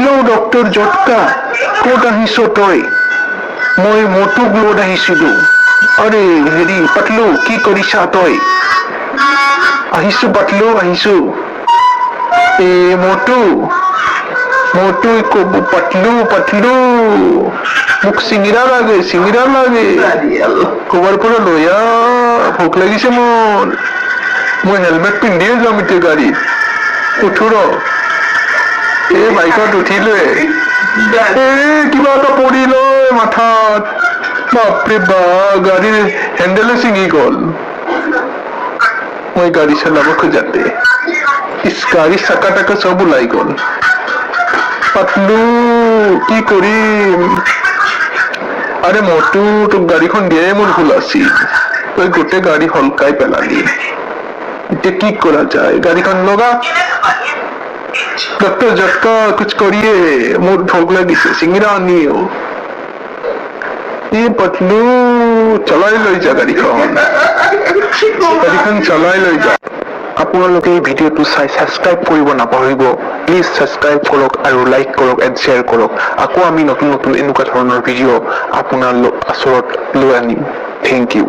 Hello' doctor জটকা, ক'ত আহিছ তই? মই মটুক লগত আহিছিলো। আৰে হেৰি পাতলু, কি কৰিছা তই? আহিছো পাতলু, আহিছো। এ মটু, মটু কব পাতলু পাতলু, মোক চিঙিৰা লাগে, চিঙিৰা লাগে। ক'বাৰ পৰা লৈ আহ, ভোক লাগিছে মোৰ। মই হেলমেট পিন্ধিয়ে যাম এতিয়া গাড়ীত। উঠো ৰ। এই বাইকত উঠিলোৱে। কিবা এটা পৰিল মাথাত। বাপৰে বাপ, গাড়ীৰ হেণ্ডেলে ছিঙি গ'ল। মই গাড়ী চলাব খোজাতে গাড়ীৰ চাকা টাকা চব ওলাই গ'ল। পাতলু, কি কৰিম? আৰে মটু, তোক গাড়ীখন দিয়াই মোৰ ভুল আছিল। তই গোটেই গাড়ী হলকাই পেলালি। এতিয়া কি কৰা যায়? গাড়ীখন লগা। ডক্টৰ জটকা, কুছ কৰিয়ে, মোৰ ভোক লাগিছে, চিঙিৰা আনিও। পাতলু, চলাই লৈ যা গাড়ীখন। গাড়ীখন চলাই লৈ যা। আপোনালোকে এই ভিডিঅ'টো চাই ছাবস্ক্ৰাইব কৰিব নাপাহৰিব। প্লিজ ছাবস্ক্ৰাইব কৰক আৰু লাইক কৰক এণ্ড শ্বেয়াৰ কৰক। আকৌ আমি নতুন নতুন এনেকুৱা ধৰণৰ ভিডিঅ' আপোনাৰ ওচৰত লৈ আনিম। Thank U.